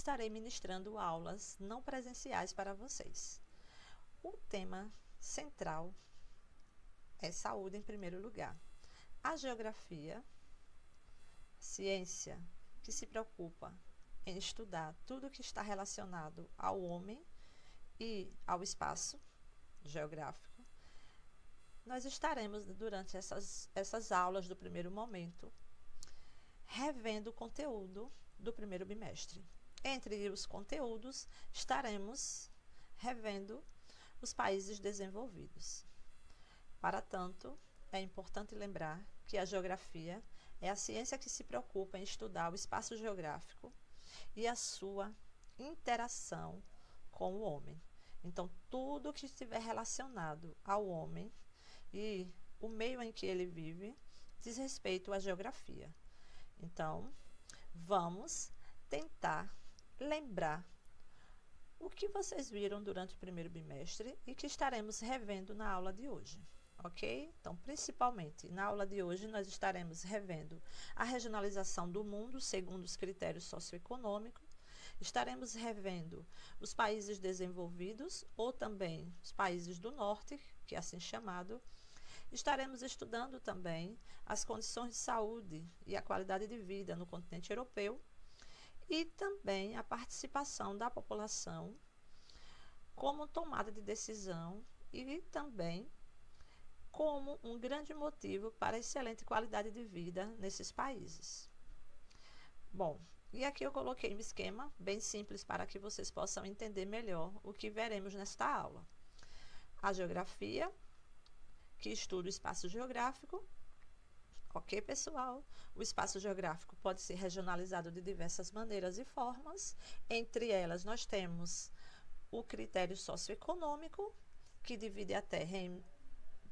estarei ministrando aulas não presenciais para vocês. O tema central é saúde em primeiro lugar. A geografia, ciência que se preocupa em estudar tudo que está relacionado ao homem e ao espaço geográfico. Nós estaremos, durante essas aulas do primeiro momento, revendo o conteúdo do primeiro bimestre. Entre os conteúdos, estaremos revendo os países desenvolvidos. Para tanto, é importante lembrar que a geografia é a ciência que se preocupa em estudar o espaço geográfico e a sua interação com o homem. Então, tudo que estiver relacionado ao homem e o meio em que ele vive diz respeito à geografia. Então, vamos tentar lembrar o que vocês viram durante o primeiro bimestre e que estaremos revendo na aula de hoje, ok? Então, principalmente, na aula de hoje, nós estaremos revendo a regionalização do mundo segundo os critérios socioeconômicos, estaremos revendo os países desenvolvidos ou também os países do norte, que é assim chamado. Estaremos estudando também as condições de saúde e a qualidade de vida no continente europeu e também a participação da população como tomada de decisão e também como um grande motivo para a excelente qualidade de vida nesses países. Bom, e aqui eu coloquei um esquema bem simples para que vocês possam entender melhor o que veremos nesta aula. A geografia, que estuda o espaço geográfico. Ok, pessoal? O espaço geográfico pode ser regionalizado de diversas maneiras e formas. Entre elas, nós temos o critério socioeconômico, que divide a Terra em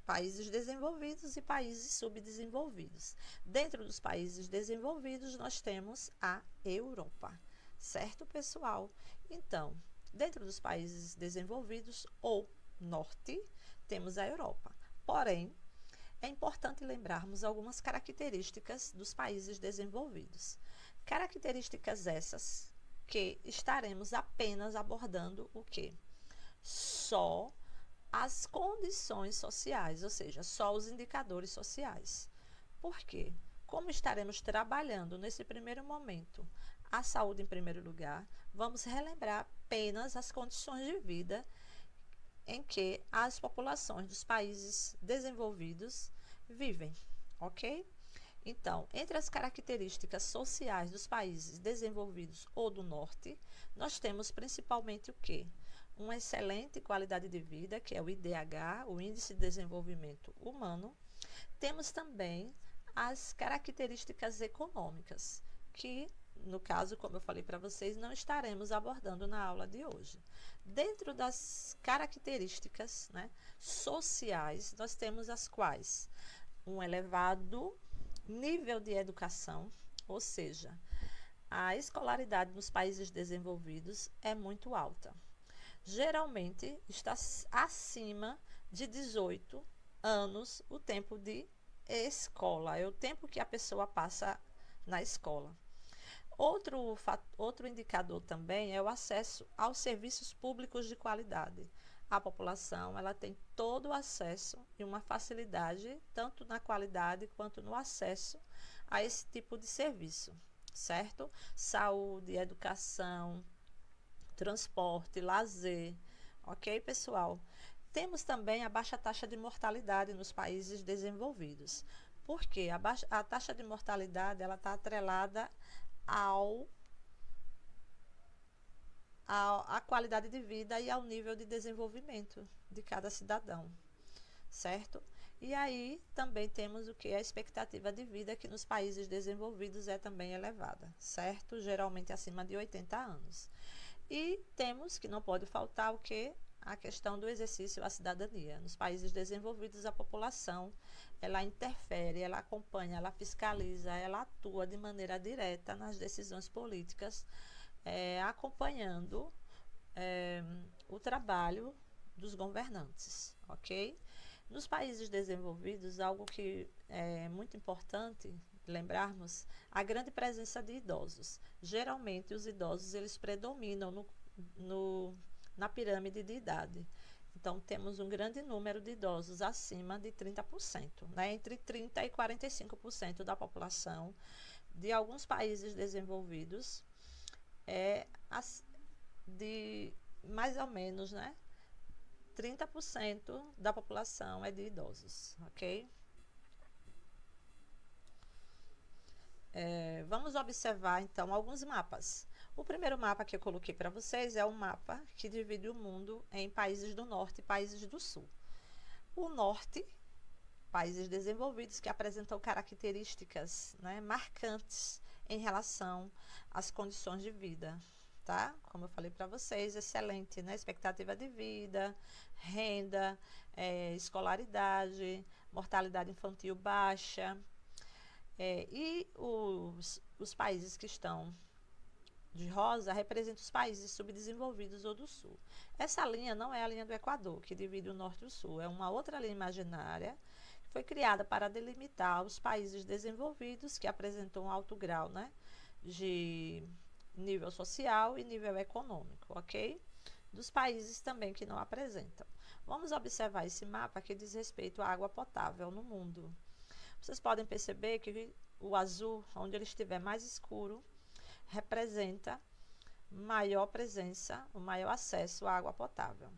países desenvolvidos e países subdesenvolvidos. Dentro dos países desenvolvidos, nós temos a Europa, certo, pessoal? Então, dentro dos países desenvolvidos ou norte, temos a Europa. Porém, é importante lembrarmos algumas características dos países desenvolvidos. Características essas que estaremos apenas abordando o quê? Só as condições sociais, ou seja, só os indicadores sociais. Por quê? Como estaremos trabalhando nesse primeiro momento a saúde em primeiro lugar, vamos relembrar apenas as condições de vida em que as populações dos países desenvolvidos vivem, ok? Então, entre as características sociais dos países desenvolvidos ou do norte, nós temos principalmente o quê? Uma excelente qualidade de vida, que é o IDH, o Índice de Desenvolvimento Humano. Temos também as características econômicas, que, no caso, como eu falei para vocês, não estaremos abordando na aula de hoje. Dentro das características, né, sociais, nós temos as quais? Um elevado nível de educação, ou seja, a escolaridade nos países desenvolvidos é muito alta. Geralmente está acima de 18 anos o tempo de escola, é o tempo que a pessoa passa na escola. Outro indicador também é o acesso aos serviços públicos de qualidade. A população ela tem todo o acesso e uma facilidade, tanto na qualidade quanto no acesso a esse tipo de serviço, certo? Saúde, educação, transporte, lazer, ok, pessoal? Temos também a baixa taxa de mortalidade nos países desenvolvidos. Por quê? A taxa de mortalidade ela está atrelada à qualidade de vida e ao nível de desenvolvimento de cada cidadão, certo? E aí também temos o que? A expectativa de vida, que nos países desenvolvidos é também elevada, certo? Geralmente acima de 80 anos. E temos que não pode faltar o que? A questão do exercício à cidadania. Nos países desenvolvidos, a população ela interfere, ela acompanha, ela fiscaliza, ela atua de maneira direta nas decisões políticas, acompanhando o trabalho dos governantes, ok? Nos países desenvolvidos, algo que é muito importante lembrarmos a grande presença de idosos. Geralmente os idosos eles predominam na pirâmide de idade. Então temos um grande número de idosos acima de 30%, né? Entre 30 e 45% da população de alguns países desenvolvidos de mais ou menos, né? 30% da população é de idosos, ok? Vamos observar então alguns mapas. O primeiro mapa que eu coloquei para vocês é um mapa que divide o mundo em países do norte e países do sul. O norte, países desenvolvidos que apresentam características, né, marcantes em relação às condições de vida, tá? Como eu falei para vocês, excelente, né? Expectativa de vida, renda, escolaridade, mortalidade infantil baixa. E os países que estão de rosa representam os países subdesenvolvidos ou do sul. Essa linha não é a linha do Equador, que divide o norte e o sul. É uma outra linha imaginária que foi criada para delimitar os países desenvolvidos que apresentam um alto grau, né, de nível social e nível econômico, ok? Dos países também que não apresentam. Vamos observar esse mapa que diz respeito à água potável no mundo. Vocês podem perceber que o azul, onde ele estiver mais escuro, representa maior presença, o maior acesso à água potável.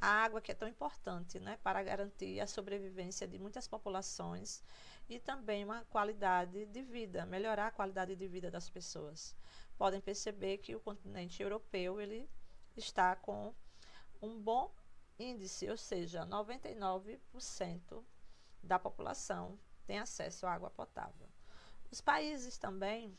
A água que é tão importante, né, para garantir a sobrevivência de muitas populações e também uma qualidade de vida, melhorar a qualidade de vida das pessoas. Podem perceber que o continente europeu ele está com um bom índice, ou seja, 99% da população tem acesso à água potável. Os países também,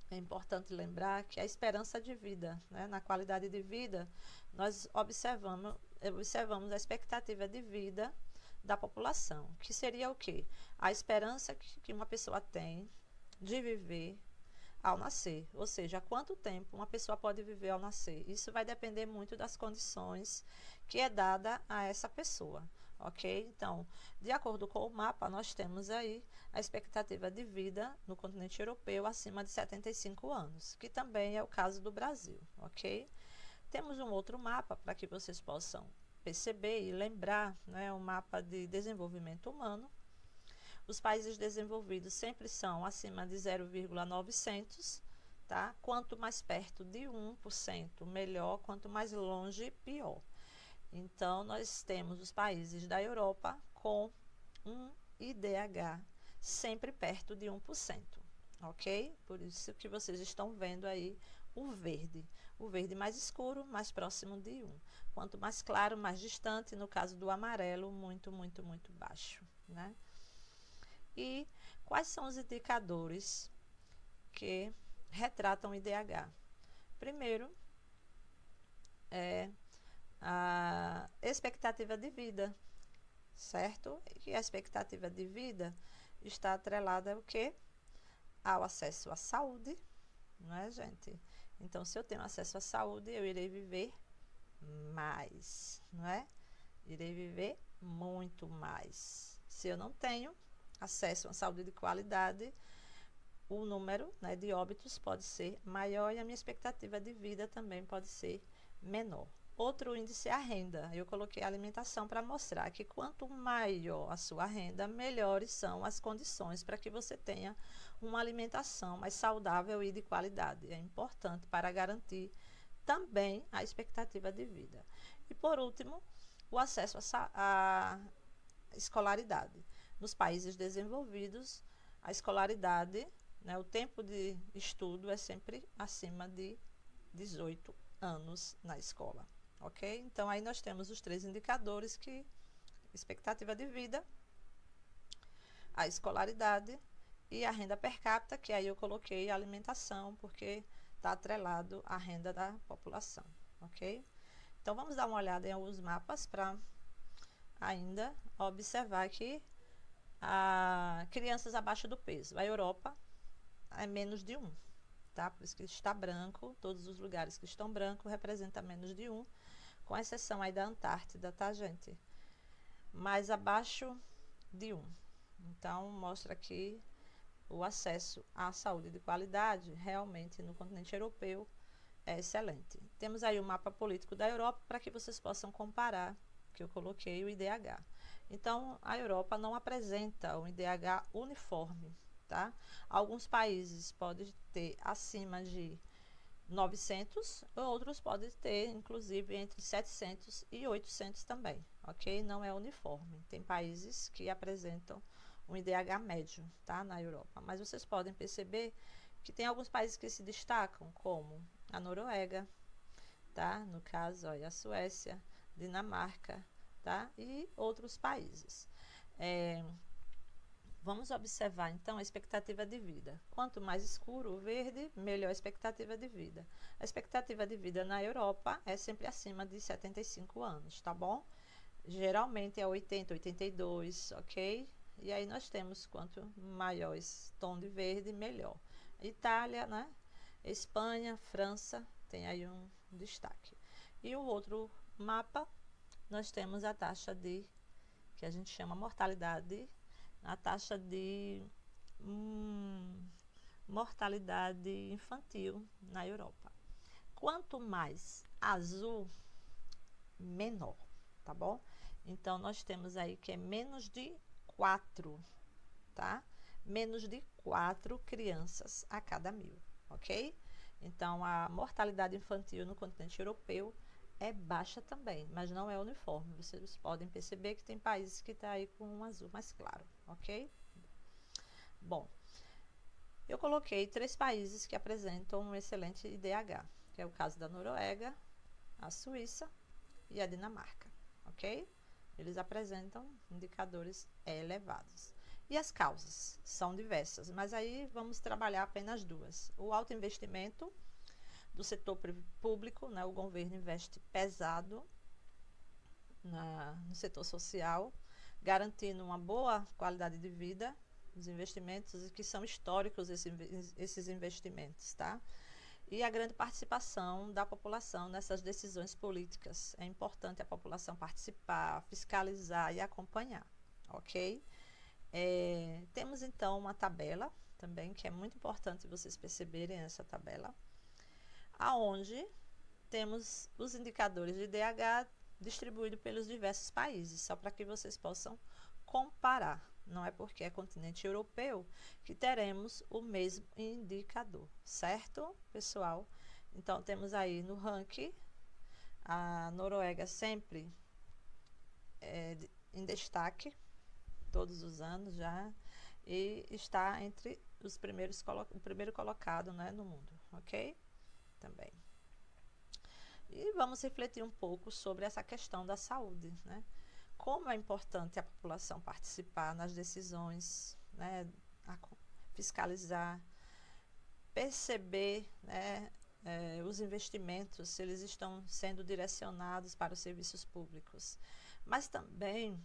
é importante lembrar que a esperança de vida, né, na qualidade de vida, nós observamos a expectativa de vida da população, que seria o quê? A esperança que uma pessoa tem de viver ao nascer, ou seja, quanto tempo uma pessoa pode viver ao nascer. Isso vai depender muito das condições que é dada a essa pessoa, ok? Então, de acordo com o mapa, nós temos aí a expectativa de vida no continente europeu acima de 75 anos, que também é o caso do Brasil, ok? Temos um outro mapa para que vocês possam perceber e lembrar, né, um mapa de desenvolvimento humano. Os países desenvolvidos sempre são acima de 0,900, tá? Quanto mais perto de 1%, melhor, quanto mais longe, pior. Então, nós temos os países da Europa com um IDH sempre perto de 1%, ok? Por isso que vocês estão vendo aí o verde. O verde mais escuro, mais próximo de 1. Quanto mais claro, mais distante, no caso do amarelo, muito, muito, muito baixo, né? E quais são os indicadores que retratam o IDH? Primeiro, é a expectativa de vida, certo? E a expectativa de vida está atrelada ao quê? Ao acesso à saúde, não é, gente? Então, se eu tenho acesso à saúde, eu irei viver mais, não é? Irei viver muito mais. Se eu não tenho acesso à saúde de qualidade, o número, né, de óbitos pode ser maior e a minha expectativa de vida também pode ser menor. Outro índice é a renda. Eu coloquei a alimentação para mostrar que quanto maior a sua renda, melhores são as condições para que você tenha uma alimentação mais saudável e de qualidade. É importante para garantir também a expectativa de vida. E por último, o acesso à escolaridade. Nos países desenvolvidos, a escolaridade, né, o tempo de estudo é sempre acima de 18 anos na escola, ok? Então, aí nós temos os 3 indicadores que expectativa de vida, a escolaridade e a renda per capita, que aí eu coloquei a alimentação, porque está atrelado à renda da população, ok? Então, vamos dar uma olhada em alguns mapas para ainda observar que crianças abaixo do peso. A Europa é menos de 1, tá? Por isso que está branco, todos os lugares que estão branco representam menos de 1, com exceção aí da Antártida, tá, gente? Mas abaixo de 1. Então, mostra aqui o acesso à saúde de qualidade realmente no continente europeu é excelente. Temos aí o mapa político da Europa para que vocês possam comparar, que eu coloquei o IDH. Então, a Europa não apresenta um IDH uniforme, tá? Alguns países podem ter acima de 900, outros podem ter, inclusive, entre 700 e 800 também, ok? Não é uniforme. Tem países que apresentam um IDH médio, tá? Na Europa. Mas vocês podem perceber que tem alguns países que se destacam, como a Noruega, tá? No caso, ó, a Suécia, Dinamarca, tá? E outros países. Vamos observar então a expectativa de vida. Quanto mais escuro o verde, melhor a expectativa de vida. A expectativa de vida na Europa é sempre acima de 75 anos, tá bom? Geralmente é 80, 82, ok? E aí nós temos quanto maior esse tom de verde, melhor. Itália, né? Espanha, França, tem aí um destaque. E o outro mapa, nós temos a taxa de, que a gente chama mortalidade, a taxa de mortalidade infantil na Europa. Quanto mais azul, menor, tá bom? Então, nós temos aí que é menos de 4, tá? Menos de 4 crianças a cada 1000, ok? Então, a mortalidade infantil no continente europeu é baixa também, mas não é uniforme. Vocês podem perceber que tem países que está aí com um azul mais claro, ok? Bom, eu coloquei 3 países que apresentam um excelente IDH, que é o caso da Noruega, a Suíça e a Dinamarca, ok? Eles apresentam indicadores elevados. E as causas são diversas, mas aí vamos trabalhar apenas 2. O alto investimento do setor público, né? O governo investe pesado no setor social, garantindo uma boa qualidade de vida, os investimentos que são históricos esses investimentos, tá? E a grande participação da população nessas decisões políticas. É importante a população participar, fiscalizar e acompanhar, ok? Temos então uma tabela também, que é muito importante vocês perceberem essa tabela, aonde temos os indicadores de IDH distribuídos pelos diversos países, só para que vocês possam comparar. Não é porque é continente europeu que teremos o mesmo indicador, certo, pessoal? Então, temos aí no ranking a Noruega sempre em destaque, todos os anos já, e está entre os primeiros, o primeiro colocado, né, no mundo, ok? Também. E vamos refletir um pouco sobre essa questão da saúde, né? Como é importante a população participar nas decisões, né, fiscalizar, perceber, né, os investimentos, se eles estão sendo direcionados para os serviços públicos. Mas também,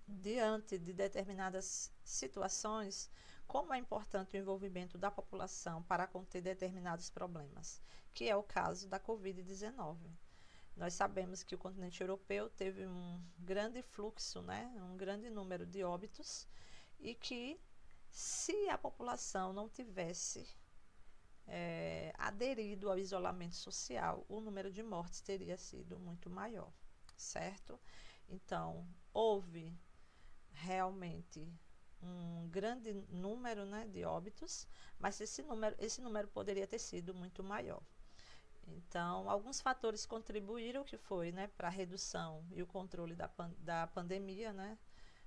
diante de determinadas situações, como é importante o envolvimento da população para conter determinados problemas, que é o caso da Covid-19. Nós sabemos que o continente europeu teve um grande fluxo, né, um grande número de óbitos, e que se a população não tivesse aderido ao isolamento social, o número de mortes teria sido muito maior, certo? Então, houve realmente um grande número, né, de óbitos, mas esse número poderia ter sido muito maior. Então, alguns fatores contribuíram, que foi, né, para a redução e o controle da pandemia, né,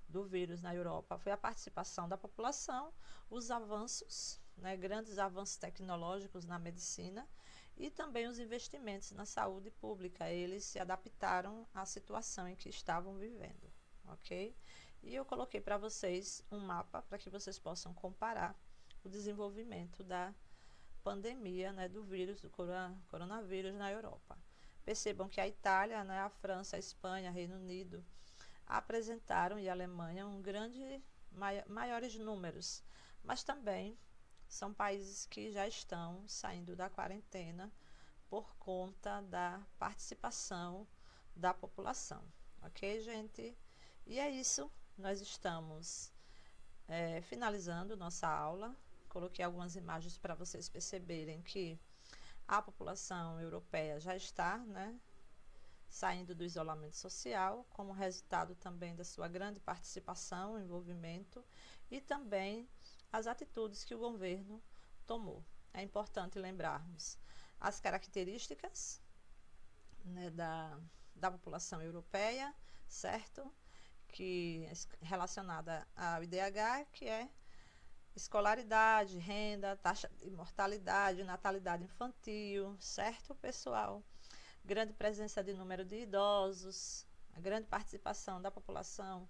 do vírus na Europa, foi a participação da população, os avanços, né, grandes avanços tecnológicos na medicina e também os investimentos na saúde pública. Eles se adaptaram à situação em que estavam vivendo, ok? E eu coloquei para vocês um mapa para que vocês possam comparar o desenvolvimento da pandemia, né, do vírus, do coronavírus na Europa. Percebam que a Itália, né, a França, a Espanha, Reino Unido apresentaram, e a Alemanha, maiores números, mas também são países que já estão saindo da quarentena por conta da participação da população, ok, gente? E é isso, nós estamos Finalizando nossa aula, coloquei algumas imagens para vocês perceberem que a população europeia já está, né, saindo do isolamento social, como resultado também da sua grande participação, envolvimento e também as atitudes que o governo tomou. É importante lembrarmos as características, né, da população europeia, certo? Que é relacionada ao IDH, que é escolaridade, renda, taxa de mortalidade, natalidade infantil, certo, pessoal? Grande presença de número de idosos, a grande participação da população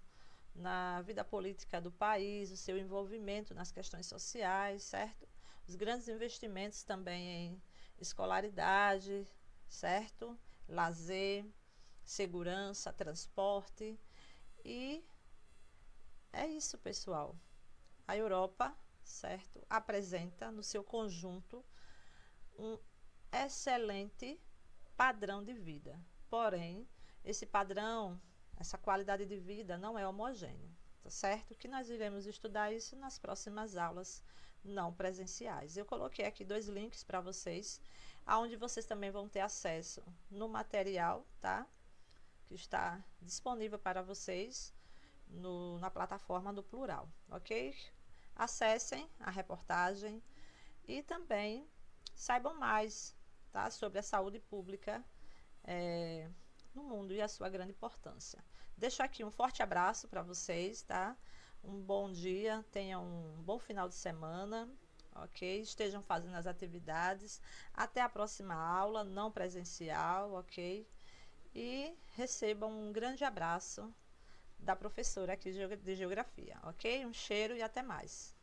na vida política do país, o seu envolvimento nas questões sociais, certo? Os grandes investimentos também em escolaridade, certo? Lazer, segurança, transporte. E é isso, pessoal. A Europa, certo, apresenta no seu conjunto um excelente padrão de vida. Porém, esse padrão, essa qualidade de vida não é homogêneo, tá certo? Que nós iremos estudar isso nas próximas aulas não presenciais. Eu coloquei aqui 2 links para vocês, aonde vocês também vão ter acesso no material, tá? Que está disponível para vocês na plataforma do Plural, ok? Acessem a reportagem e também saibam mais, tá, sobre a saúde pública no mundo e a sua grande importância. Deixo aqui um forte abraço para vocês, tá? Um bom dia, tenham um bom final de semana, ok? Estejam fazendo as atividades. Até a próxima aula, não presencial, ok? E recebam um grande abraço da professora aqui de Geografia, ok? Um cheiro e até mais.